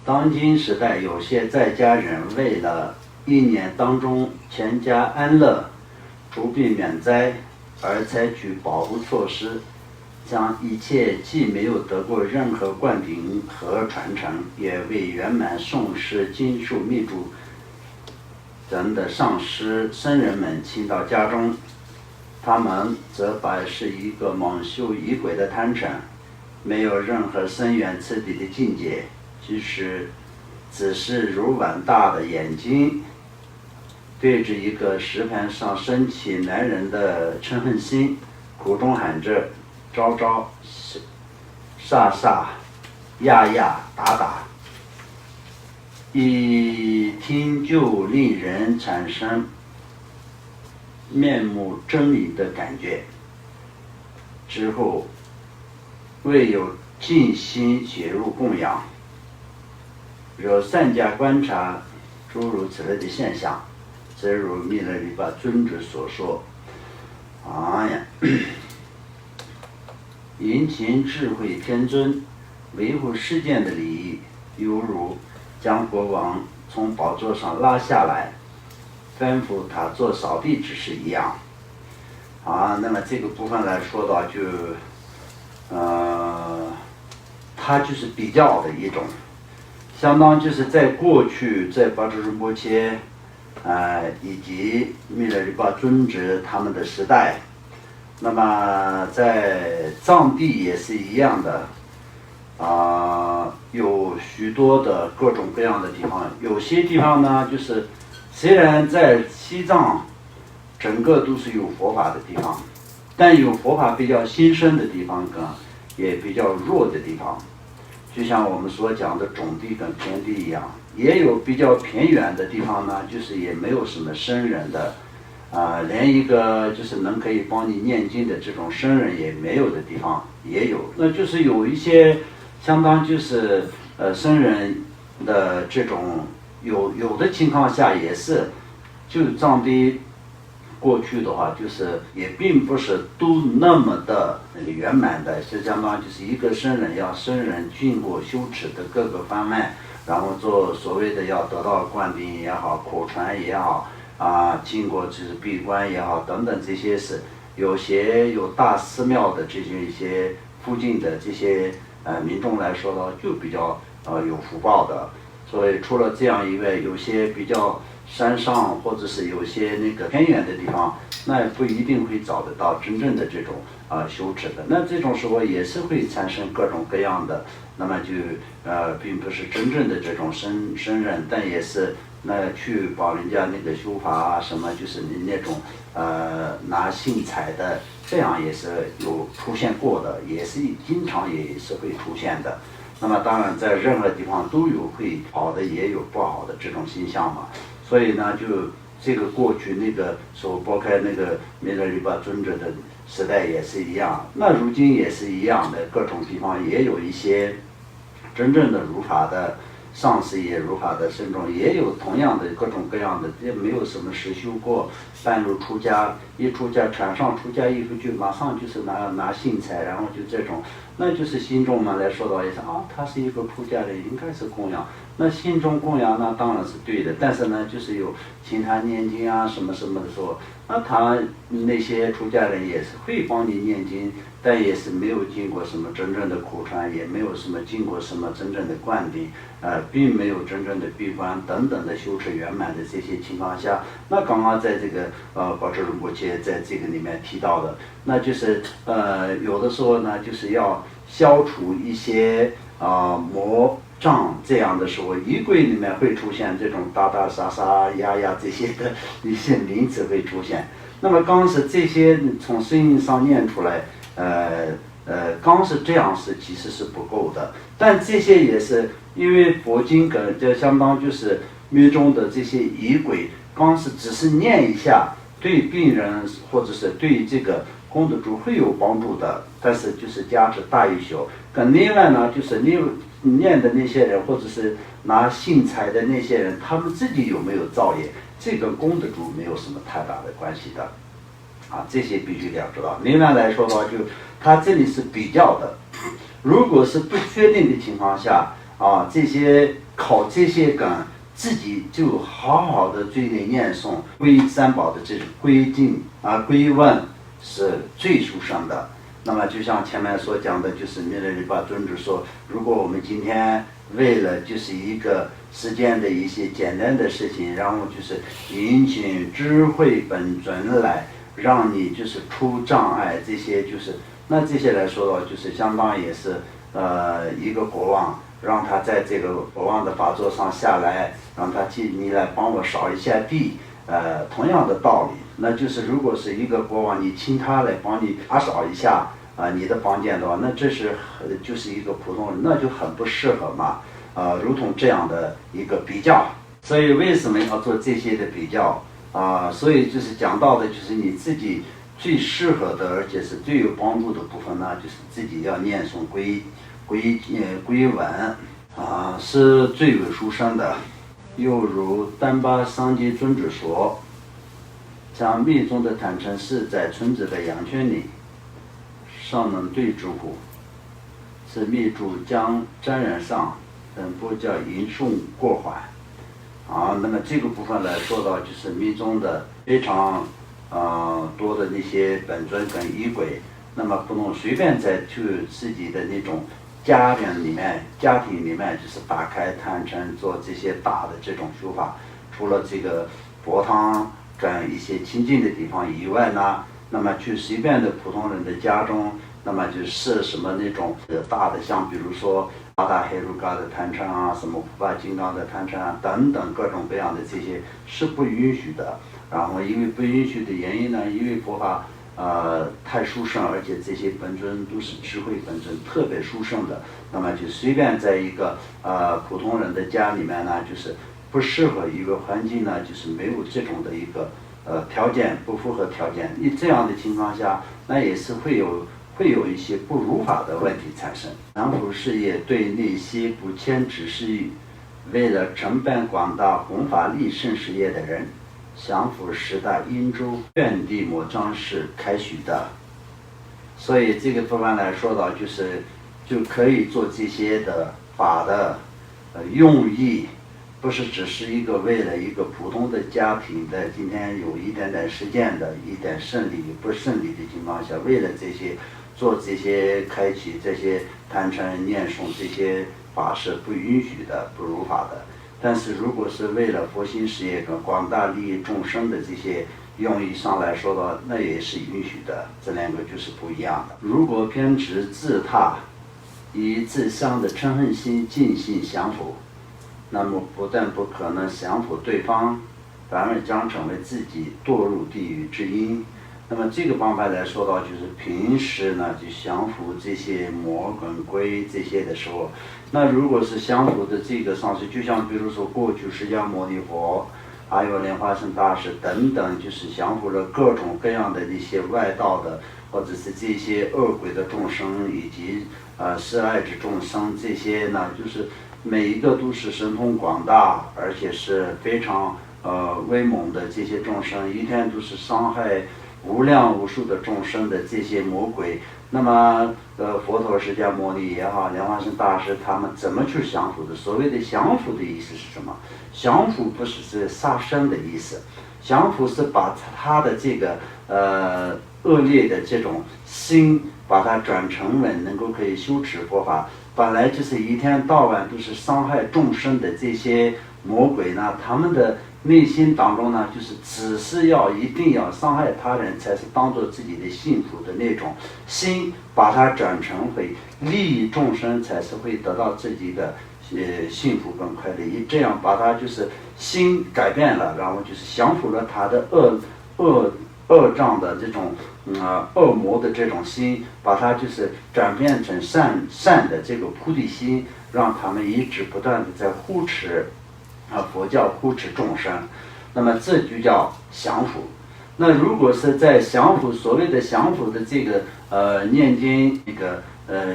当今时代，有些在家人为了一年当中全家安乐、除病免灾而采取保护措施，将一切既没有得过任何灌顶和传承，也未圆满诵识经书密著等的上师僧人们请到家中，他们则摆是一个猛修仪轨的贪嗔，没有任何深远次第的境界，只是如碗大的眼睛对着一个石盘上升起男人的嗔恨心，口中喊着招招、煞煞、压压、打打，一听就令人产生面目狰狞的感觉。之后未有尽心写入供养，若善加观察诸如此类的现象，则如弥勒里巴尊者所说，殷勤智慧天尊维护世间的利益，犹如将国王从宝座上拉下来，吩咐他做扫地之事一样。那么这个部分来说到它就是比较的一种，相当就是在过去在巴珠仁波切以及弥勒里巴尊者他们的时代，那么在藏地也是一样的，有许多的各种各样的地方，有些地方呢就是虽然在西藏整个都是有佛法的地方，但有佛法比较兴盛的地方跟也比较弱的地方，就像我们所讲的种地跟偏地一样，也有比较偏远的地方呢，就是也没有什么僧人的，连一个就是能可以帮你念经的这种僧人也没有的地方也有，那就是有一些相当就是僧人的这种有的情况下也是，就藏地过去的话，就是也并不是都那么的圆满的，是相当就是一个僧人要僧人经过修持的各个方面，然后做所谓的要得到灌顶也好，口传也好，经过就是闭关也好等等，这些是有些有大寺庙的这些一些附近的这些民众来说呢，就比较有福报的。所以除了这样以外，有些比较山上或者是有些那个偏远的地方，那也不一定会找得到真正的这种修持的。那这种时候也是会产生各种各样的，那么就并不是真正的这种僧人，但也是那去帮人家那个修法什么，就是你那种拿信财的，这样也是有出现过的，也是经常也是会出现的。那么当然在任何地方都有会好的也有不好的这种现象嘛，所以呢就这个过去那个所拨开那个弥勒里巴尊者的时代也是一样，那如今也是一样的，各种地方也有一些真正的如法的上师也如法的僧众，也有同样的各种各样的，也没有什么实修过，半路出家，一出家穿上出家衣服就马上就是拿信财，然后就这种，那就是心中嘛来说到也是他是一个出家人，应该是供养，那心中供养那当然是对的，但是呢就是有请他念经什么什么的时候，那他那些出家人也是会帮你念经，但也是没有经过什么真正的口传，也没有什么经过什么真正的灌顶，并没有真正的闭关等等的修持圆满的这些情况下，那刚刚在这个宝智仁波切在这个里面提到的，那就是有的时候呢就是要消除一些魔障，这样的时候仪轨里面会出现这种打打杀杀压压这些的一些名词会出现，那么刚是这些从声音上念出来，刚是这样是其实是不够的，但这些也是因为佛经跟就相当就是密宗的这些仪轨，刚是只是念一下，对病人或者是对这个功德主会有帮助的，但是就是价值大于小。跟另外呢，就是你念的那些人，或者是拿信财的那些人，他们自己有没有造业，这跟功德主没有什么太大的关系的。这些必须要知道。另外来说的话，就它这里是比较的，如果是不确定的情况下，啊，这些考这些根，自己就好好的对内念诵归三宝的这种归敬啊归问是最殊胜的。那么就像前面所讲的，就是弥勒日巴尊者说，如果我们今天为了就是一个世间的一些简单的事情，然后就是引请智慧本尊来，让你就是出障碍，这些就是那这些来说的话，就是相当也是一个国王，让他在这个国王的宝座上下来，让他你来帮我扫一下地，同样的道理，那就是如果是一个国王，你请他来帮你打扫一下你的房间的话，那这是就是一个普通人，那就很不适合嘛。如同这样的一个比较，所以为什么要做这些的比较所以就是讲到的就是你自己最适合的，而且是最有帮助的部分呢，就是自己要念诵归文是最为殊胜的。又如丹巴桑基尊者说，将密宗的坦诚寺在村子的羊圈里，尚能对之乎？此密住将沾染上，等不叫吟诵过缓那么这个部分来说到，就是密宗的非常多的那些本尊跟仪轨，那么不能随便再去自己的那种家庭里面就是打开坛城做这些大的这种修法，除了这个佛堂跟一些清净的地方以外呢，那么去随便的普通人的家中，那么就设什么那种大的，像比如说阿达黑鲁嘎的坛城什么普巴金刚的坛城等等各种各样的这些是不允许的。然后因为不允许的原因呢，因为佛法太殊胜，而且这些本尊都是智慧本尊，特别殊胜的，那么就随便在一个普通人的家里面呢，就是不适合一个环境呢，就是没有这种的一个条件，不符合条件，这样的情况下，那也是会有一些不如法的问题产生。降伏事业对那些不谦只是为了承办广大弘法利胜事业的人，降伏10大因州愿地摩章是开许的。所以这个部分来说到，就可以做这些的法的用意，不是只是一个为了一个普通的家庭的今天有一点点实践的一点胜利不胜利的情况下，为了这些做这些开启这些坛城念诵这些法是不允许的，不如法的。但是如果是为了佛心事业跟广大利益众生的这些用意上来说的，那也是允许的，这两个就是不一样的。如果偏执自他，以自相的嗔恨心尽心降伏，那么不但不可能降服对方，反而将成为自己堕入地狱之因。那么这个方法来说到，就是平时呢就降服这些魔跟鬼这些的时候，那如果是降服的这个上师，就像比如说过去释迦牟尼佛，还有莲花生大师等等，就是降服了各种各样的一些外道的，或者是这些恶鬼的众生，以及施爱之众生，这些呢就是每一个都是神通广大，而且是非常威猛的这些众生，一天都是伤害无量无数的众生的这些魔鬼。那么佛陀释迦牟尼也好，莲花生大师他们怎么去降服的？所谓的降服的意思是什么？降服不是杀生的意思，降服是把他的这个恶劣的这种心，把它转成为能够可以修持佛法。本来就是一天到晚都是伤害众生的这些魔鬼呢，他们的内心当中呢，就是只是一定要伤害他人，才是当做自己的幸福的那种心，把它转成为利益众生，才是会得到自己的幸福跟快乐。这样把它就是心改变了，然后就是降服了他的恶障的这种恶魔的这种心，把它就是转变成善的这个菩提心，让他们一直不断的在护持佛教，护持众生。那么这就叫降伏。那如果是在降伏，所谓的降伏的这个念经这个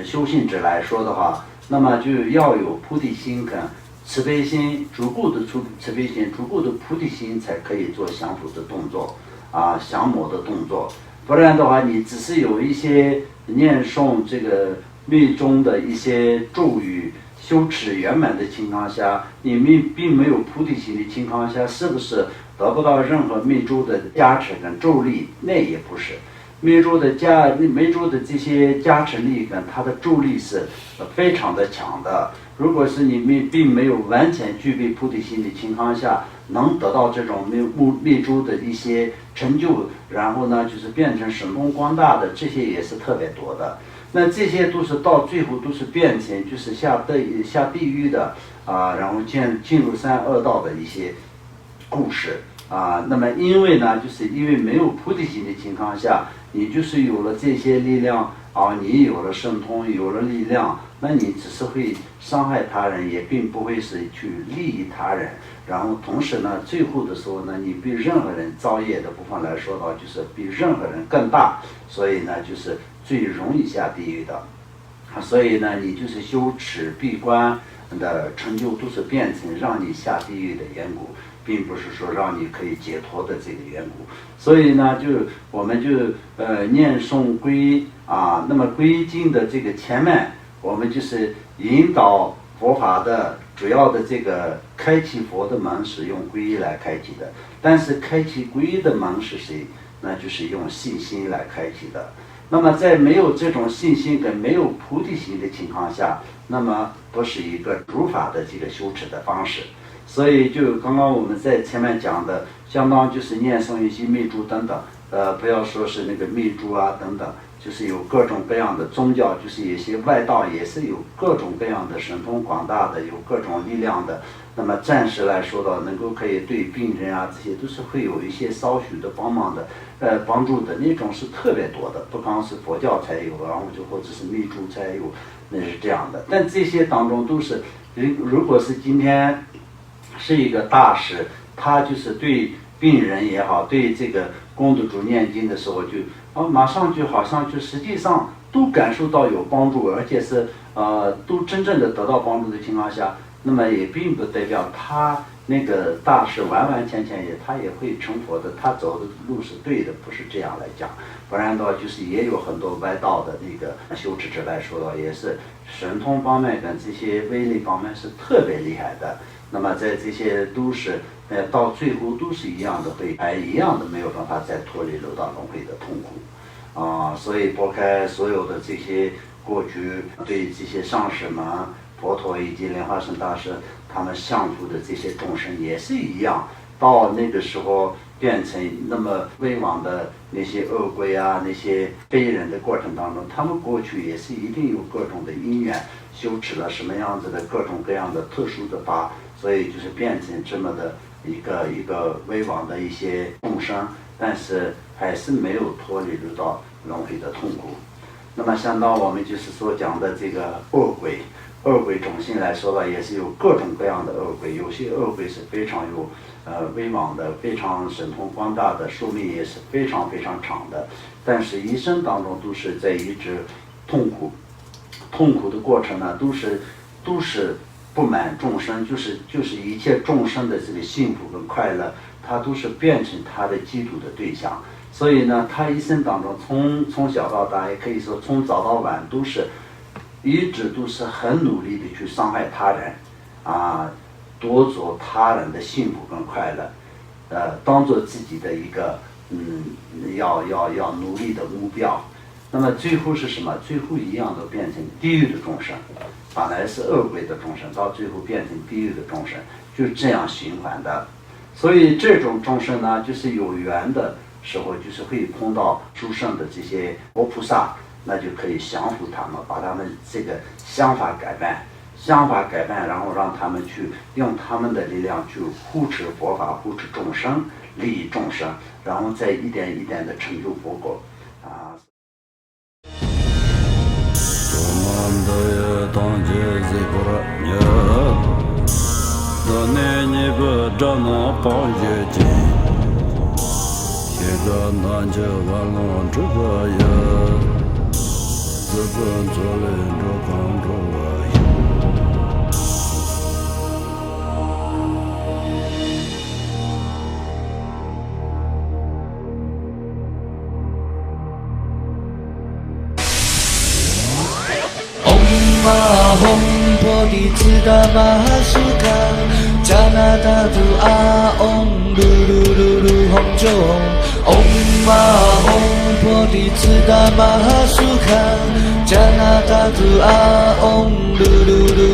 修行者来说的话，那么就要有菩提心跟慈悲心，足够的慈悲心，足够的菩提心，才可以做降伏的降魔的动作。不然的话，你只是有一些念诵这个密宗的一些咒语，修持圆满的情况下，你并没有菩提心的情况下，是不是得不到任何密咒的加持跟咒力？那也不是。密咒的这些加持力跟它的咒力是非常的强的。如果是你并没有完全具备菩提心的情况下，能得到这种密咒的一些成就，然后呢就是变成神通广大的，这些也是特别多的。那这些都是到最后都是变成就是下地狱的然后进入三恶道的一些故事那么因为呢，就是因为没有菩提心的情况下，你就是有了这些力量你有了神通，有了力量，那你只是会伤害他人，也并不会是去利益他人。然后同时呢，最后的时候呢，你比任何人造业的部分来说到，就是比任何人更大，所以呢，就是最容易下地狱的。所以呢，你就是修持闭关的成就，都是变成让你下地狱的缘故，并不是说让你可以解脱的这个缘故。所以呢，我们就念诵皈依那么皈依经的这个前面，我们就是引导佛法的主要的这个开启佛的门是用皈依来开启的，但是开启皈依的门是谁？那就是用信心来开启的。那么在没有这种信心跟没有菩提心的情况下，那么不是一个如法的这个修持的方式。所以就刚刚我们在前面讲的，相当就是念诵一些密咒等等，不要说是那个密咒等等，就是有各种各样的宗教，就是有些外道也是有各种各样的神通广大的，有各种力量的。那么暂时来说的，能够可以对病人这些都是会有一些稍许的帮忙的，帮助的那种是特别多的，不光是佛教才有，然后就或者是密咒才有，那是这样的。但这些当中都是，如果是今天是一个大师，他就是对病人也好，对这个功德主念经的时候就马上就好像就实际上都感受到有帮助，而且是都真正的得到帮助的情况下，那么也并不代表他那个大师完完全全他也会成佛的，他走的路是对的，不是这样来讲。不然的话，就是也有很多歪道的那个修持者来说的，也是神通方面跟这些威力方面是特别厉害的。那么在这些都是到最后都是一样的，一样的没有办法再脱离六道轮回的痛苦所以拨开所有的这些过去对这些上师们、佛陀以及莲花生大师他们相处的这些众生也是一样，到那个时候变成那么威王的那些恶鬼那些非人的过程当中，他们过去也是一定有各种的因缘，修持了什么样子的各种各样的特殊的法，所以就是变成这么的一个威王的一些众生，但是还是没有脱离六道轮回的痛苦。那么相当我们就是所讲的这个恶鬼种性来说吧，也是有各种各样的恶鬼，有些恶鬼是非常有威猛的，非常神通广大的，寿命也是非常非常长的，但是一生当中都是在一直痛苦的过程呢，都是不满众生，就是一切众生的这个幸福跟快乐，它都是变成他的嫉妒的对象。所以呢，他一生当中从小到大，也可以说从早到晚，一直都是很努力的去伤害他人夺走他人的幸福跟快乐，当做自己的一个要努力的目标。那么最后是什么？最后一样都变成地狱的众生，本来是恶鬼的众生，到最后变成地狱的众生，就这样循环的。所以这种众生呢，就是有缘的时候，就是会碰到诸圣的这些佛菩萨，那就可以降服他们，把他们这个想法改变，然后让他们去用他们的力量去护持佛法，护持众生，利益众生，然后再一点一点的成就佛果Om di tsida mahasuka janata tu a om lulu hong jong om ma om bodhi tsida mahasuka janata tu a om lulu